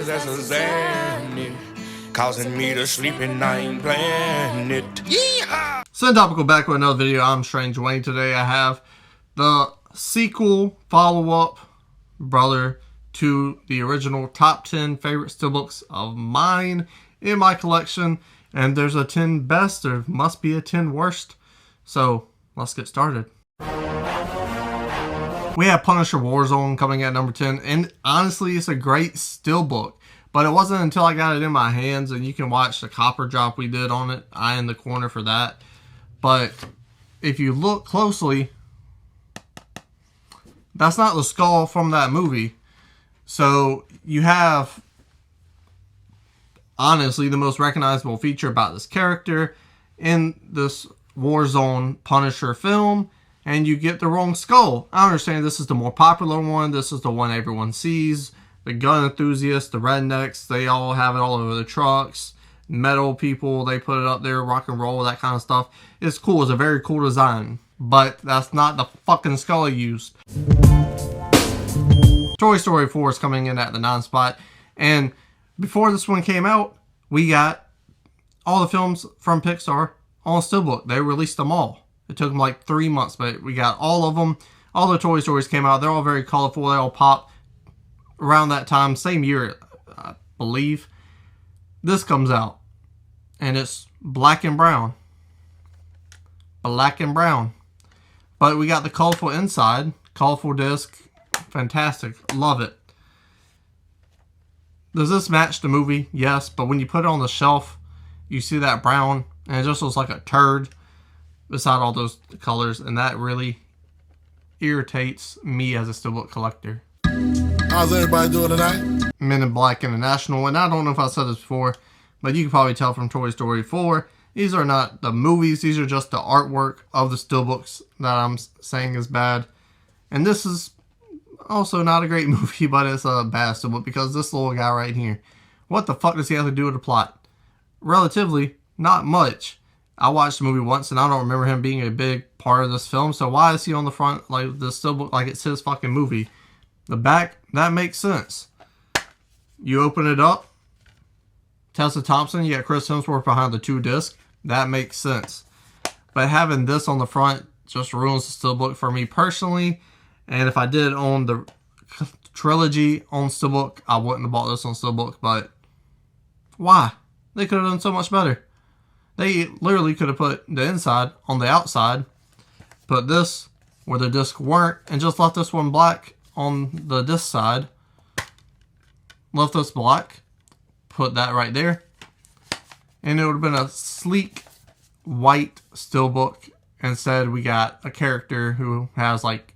That's a zanny, causing me to sleep and I ain't planning it. Yeehaw! So topical back with another video. I'm Strange Wang. Today I have the sequel, follow-up, brother to the original top 10 favorite steelbooks of mine in my collection. And there's a 10 best, there must be a 10 worst. So let's get started. We have Punisher Warzone coming at number 10, and honestly it's a great steelbook, but it wasn't until I got it in my hands, and you can watch the copper drop we did on it, eye in the corner for that. But if you look closely, that's not the skull from that movie. So you have honestly the most recognizable feature about this character in this Warzone Punisher film, and you get the wrong skull. I understand this is the more popular one. This is the one everyone sees. The gun enthusiasts, the rednecks, they all have it all over the trucks. Metal people, they put it up there, rock and roll, that kind of stuff. It's cool. It's a very cool design. But that's not the fucking skull I used. Toy Story 4 is coming in at the 9th spot. And before this one came out, we got all the films from Pixar on steelbook. They released them all. It took them like 3 months, but we got all of them. All the Toy Stories came out. They're all very colorful. They all pop around that time. Same year, I believe. This comes out. And it's black and brown. Black and brown. But we got the colorful inside. Colorful disc. Fantastic. Love it. Does this match the movie? Yes. But when you put it on the shelf, you see that brown. And it just looks like a turd beside all those colors, and that really irritates me as a steelbook collector. How's everybody doing tonight? Men in Black International, and I don't know if I said this before, but you can probably tell from Toy Story 4, these are not the movies, these are just the artwork of the steelbooks that I'm saying is bad. And this is also not a great movie, but it's a bad steelbook because this little guy right here, what the fuck does he have to do with the plot? Relatively, not much. I watched the movie once and I don't remember him being a big part of this film. So why is he on the front like this steelbook like it's his fucking movie? The back, that makes sense. You open it up. Tessa Thompson, you got Chris Hemsworth behind the 2 discs. That makes sense. But having this on the front just ruins the steelbook for me personally. And if I did own the trilogy on steelbook, I wouldn't have bought this on steelbook. But why? They could have done so much better. They literally could have put the inside on the outside, put this where the discs weren't, and just left this one black on the disc side. Left this black, put that right there, and it would have been a sleek white steelbook. Instead, we got a character who has like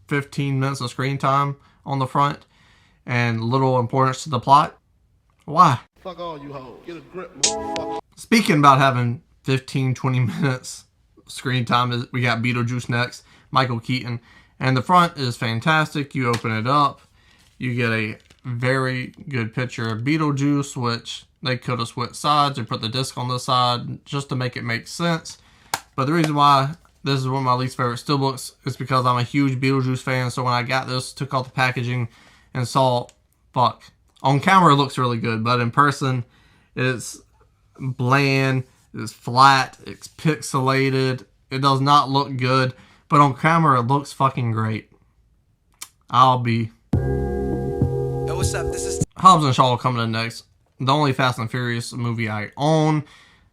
15 minutes of screen time on the front and little importance to the plot. Why? Fuck all you hoes. Get a grip, motherfucker. Speaking about having 15-20 minutes screen time, we got Beetlejuice next, Michael Keaton. And the front is fantastic. You open it up, you get a very good picture of Beetlejuice, which they could have switched sides or put the disc on the side just to make it make sense. But the reason why this is one of my least favorite steelbooks is because I'm a huge Beetlejuice fan. So when I got this, took out the packaging and saw, fuck. On camera it looks really good, but in person it's bland, it's flat, it's pixelated, it does not look good, but on camera it looks fucking great. I'll be... Yo, what's up? This is Hobbs and Shaw coming in next. The only Fast and Furious movie I own,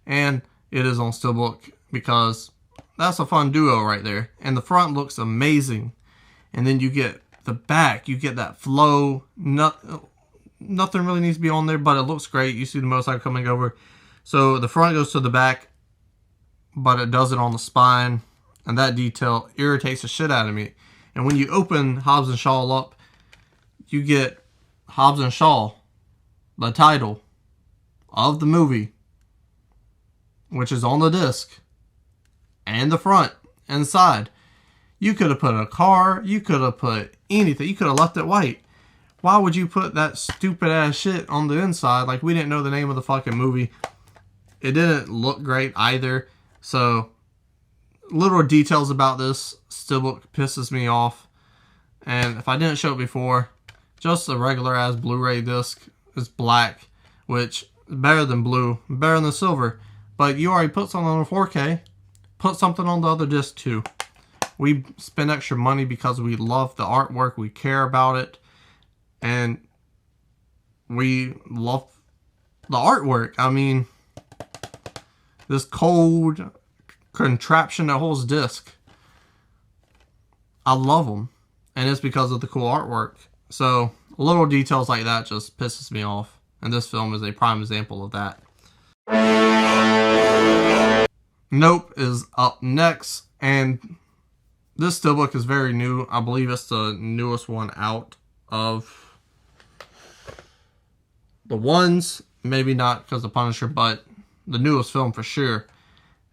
and it is on steelbook because that's a fun duo right there. And the front looks amazing. And then you get the back, you get that flow. Nothing really needs to be on there, but it looks great. You see the motorcycle coming over. So the front goes to the back, but it does it on the spine. And that detail irritates the shit out of me. And when you open Hobbs and Shaw up, you get Hobbs and Shaw, the title of the movie, which is on the disc, and the front and side. You could have put a car, you could have put anything, you could have left it white. Why would you put that stupid ass shit on the inside? Like, we didn't know the name of the fucking movie. It didn't look great either. So, little details about this steelbook pisses me off. And if I didn't show it before, Just a regular ass Blu-ray disc is black, which is better than blue, better than silver. But you already put something on a 4K, put something on the other disc too. We spend extra money because we love the artwork, we care about it, and we love the artwork. I mean, this cold contraption that holds disc, I love them, and it's because of the cool artwork. So little details like that just pisses me off, and this film is a prime example of that. Nope is up next, and this steelbook is very new. I believe it's the newest one out of the ones. Maybe not because of Punisher, but the newest film for sure.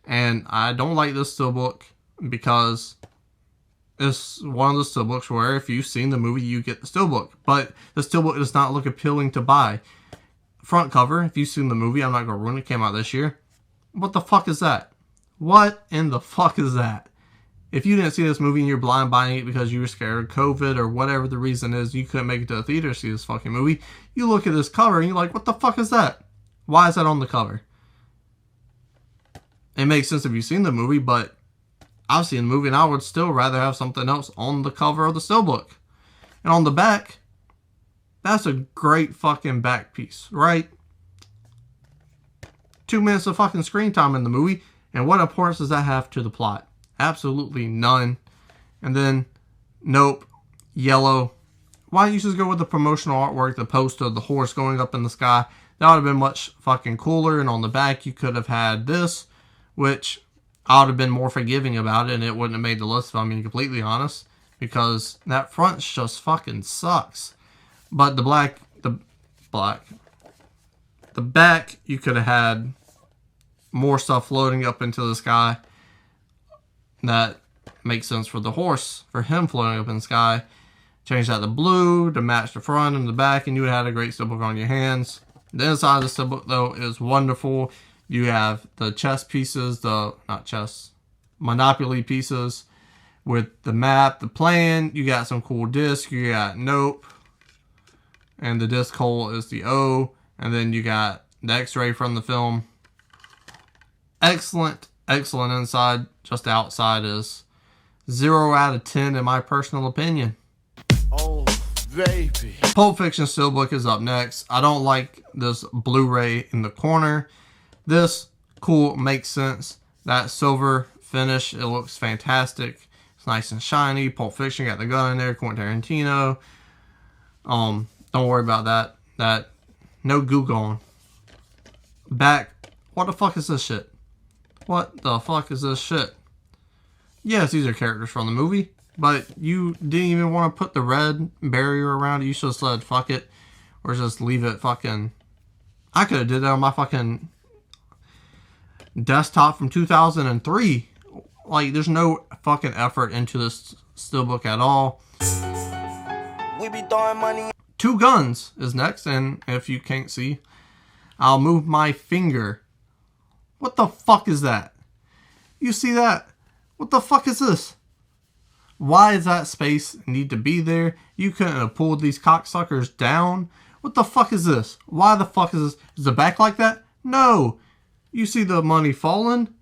And I don't like this steelbook because it's one of the steelbooks where if you've seen the movie, you get the steelbook. But the steelbook does not look appealing to buy. Front cover, if you've seen the movie, I'm not going to ruin it, came out this year. What the fuck is that? What in the fuck is that? If you didn't see this movie and you're blind buying it because you were scared of COVID or whatever the reason is, you couldn't make it to the theater to see this fucking movie, you look at this cover and you're like, what the fuck is that? Why is that on the cover? It makes sense if you've seen the movie, but I've seen the movie and I would still rather have something else on the cover of the steelbook. And on the back, that's a great fucking back piece, right? 2 minutes of fucking screen time in the movie, and what importance does that have to the plot? Absolutely none. And then, nope, yellow. Why don't you just go with the promotional artwork, the poster of the horse going up in the sky? That would have been much fucking cooler. And on the back, you could have had this, which I would have been more forgiving about it, and it wouldn't have made the list if I'm being completely honest, because that front just fucking sucks. But the back, you could have had more stuff floating up into the sky. That makes sense for the horse, for him floating up in the sky. Change that to blue to match the front and the back, and you would have had a great steelbook on your hands. The inside of the steelbook, though, is wonderful. You have the chess pieces, Monopoly pieces with the map, the plan. You got some cool discs. You got Nope. And the disc hole is the O. And then you got the X-ray from the film. Excellent, excellent inside. Just outside is 0 out of 10 in my personal opinion. Oh, baby. Pulp Fiction steelbook is up next. I don't like this Blu-ray in the corner. This, cool, makes sense. That silver finish, it looks fantastic. It's nice and shiny. Pulp Fiction got the gun in there. Quentin Tarantino. Don't worry about that. No goo gone. Back. What the fuck is this shit? What the fuck is this shit? Yes, these are characters from the movie, but you didn't even want to put the red barrier around it. You should have said fuck it, or just leave it fucking. I could have did that on my fucking desktop from 2003. Like, there's no fucking effort into this steelbook at all. We be throwing money. Two Guns is next, and if you can't see, I'll move my finger. What the fuck is that? You see that? What the fuck is this? Why does that space need to be there? You couldn't have pulled these cocksuckers down. What the fuck is this? Why the fuck is this? Is the back like that? No. You see the money falling?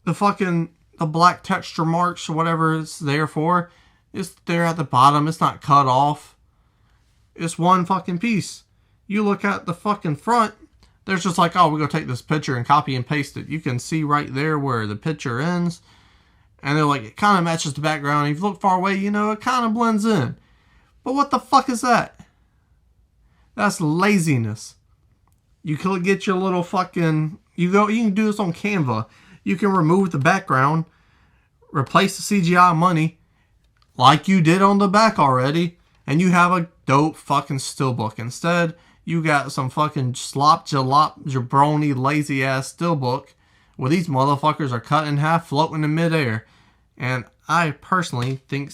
The black texture marks or whatever it's there for. It's there at the bottom. It's not cut off. It's one fucking piece. You look at the fucking front. There's just like, oh, we're going to take this picture and copy and paste it. You can see right there where the picture ends. And they're like, it kind of matches the background. If you look far away, you know, it kind of blends in. But what the fuck is that? That's laziness. You can get your little fucking... You can do this on Canva. You can remove the background. Replace the CGI money. Like you did on the back already. And you have a dope fucking steelbook. Instead... You got some fucking slop jalop jabroni lazy ass steelbook where these motherfuckers are cut in half floating in midair. And I personally think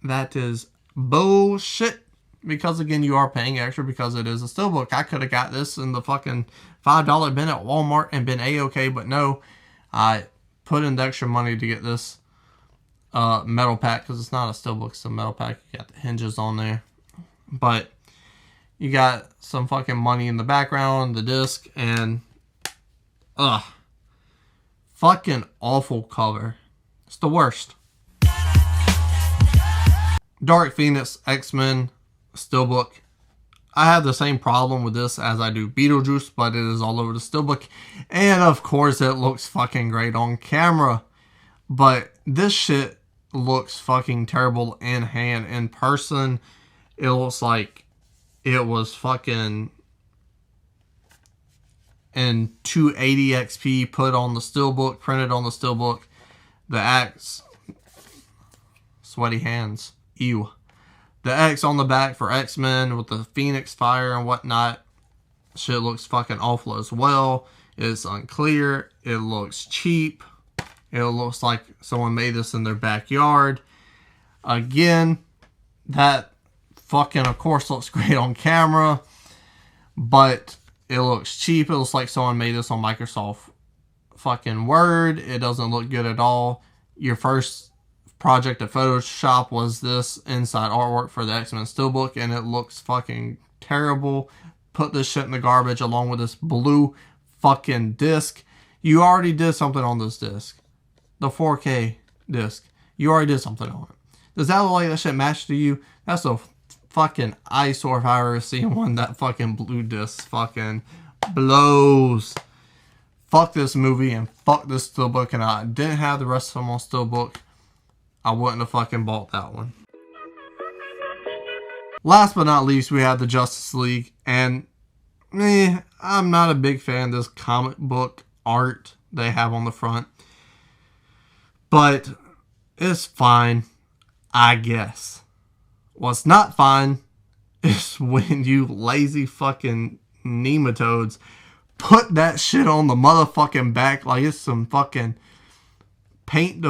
that is bullshit. Because again, you are paying extra because it is a steelbook. I could have got this in the fucking $5 bin at Walmart and been A-okay, but no. I put in the extra money to get this metal pack because it's not a steelbook, it's a metal pack. You got the hinges on there. But you got some fucking money in the background, the disc, and fucking awful cover. It's the worst. Dark Phoenix X-Men Steelbook. I have the same problem with this as I do Beetlejuice, but it is all over the Steelbook. And of course it looks fucking great on camera. But this shit looks fucking terrible in hand. In person, it looks like it was fucking in 280 XP put on the Steelbook, printed on the Steelbook. The X, sweaty hands, ew. The X on the back for X-Men with the Phoenix Fire and whatnot. Shit looks fucking awful as well. It's unclear. It looks cheap. It looks like someone made this in their backyard. Again, that fucking, of course, looks great on camera. But it looks cheap. It looks like someone made this on Microsoft fucking Word. It doesn't look good at all. Your first project at Photoshop was this inside artwork for the X-Men Steelbook, and it looks fucking terrible. Put this shit in the garbage along with this blue fucking disc. You already did something on this disc. The 4K disc. You already did something on it. Does that look like that shit matched to you? That's a fucking eyesore if I ever seen one. That fucking blue disc fucking blows. Fuck this movie and fuck this Steelbook, and I didn't have the rest of them on Steelbook. I wouldn't have fucking bought that one. Last but not least, we have the Justice League. And I'm not a big fan of this comic book art they have on the front. But it's fine, I guess. What's not fine is when you lazy fucking nematodes put that shit on the motherfucking back like it's some fucking paint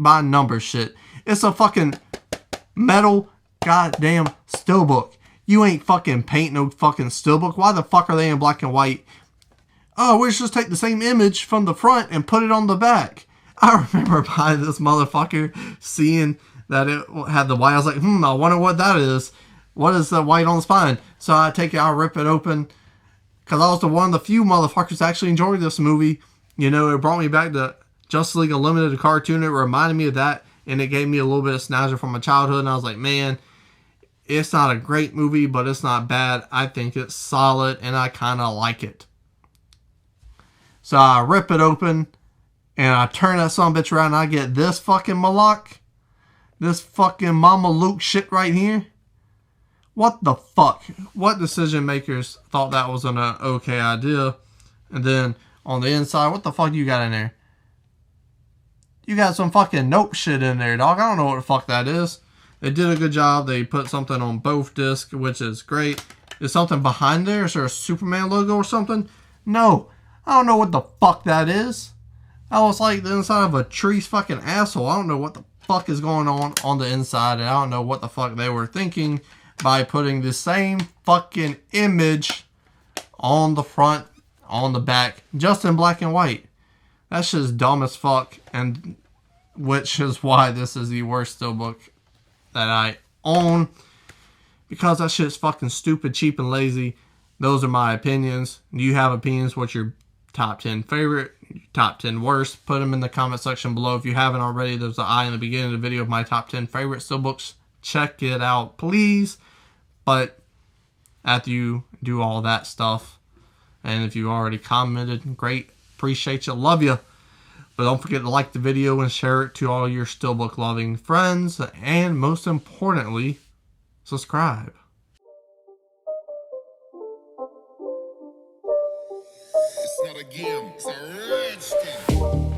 by number shit. It's a fucking metal goddamn Steelbook. You ain't fucking paint no fucking Steelbook. Why the fuck are they in black and white? Oh, we should just take the same image from the front and put it on the back. I remember buying this motherfucker, seeing that it had the white. I was like, I wonder what that is. What is the white on the spine? So I take it, I rip it open. Because I was one of the few motherfuckers that actually enjoyed this movie. You know, it brought me back to Justice League Unlimited, the cartoon. It reminded me of that, and it gave me a little bit of nostalgia from my childhood. And I was like, man, it's not a great movie, but it's not bad. I think it's solid, and I kind of like it. So I rip it open, and I turn that son of a bitch around, and I get this fucking Malak. This fucking Mama Luke shit right here. What the fuck? What decision makers thought that was an okay idea? And then on the inside, what the fuck you got in there? You got some fucking nope shit in there, dog. I don't know what the fuck that is. They did a good job. They put something on both discs, which is great. Is something behind there? Is there a Superman logo or something? No. I don't know what the fuck that is. That looks like the inside of a tree's fucking asshole. I don't know what the fuck is going on the inside. And I don't know what the fuck they were thinking by putting the same fucking image on the front, on the back, just in black and white. That's just dumb as fuck, and which is why this is the worst Steelbook that I own, because that shit's fucking stupid, cheap, and lazy. Those are my opinions. Do you have opinions? What's your top 10 favorite, top 10 worst? Put them in the comment section below. If you haven't already, there's an eye in the beginning of the video of my top 10 favorite Steelbooks. Check it out, please. But after you do all that stuff, and if you already commented, great. Appreciate you. Love you. But don't forget to like the video and share it to all your Steelbook loving friends. And most importantly, subscribe. It's not a game, it's a rich thing.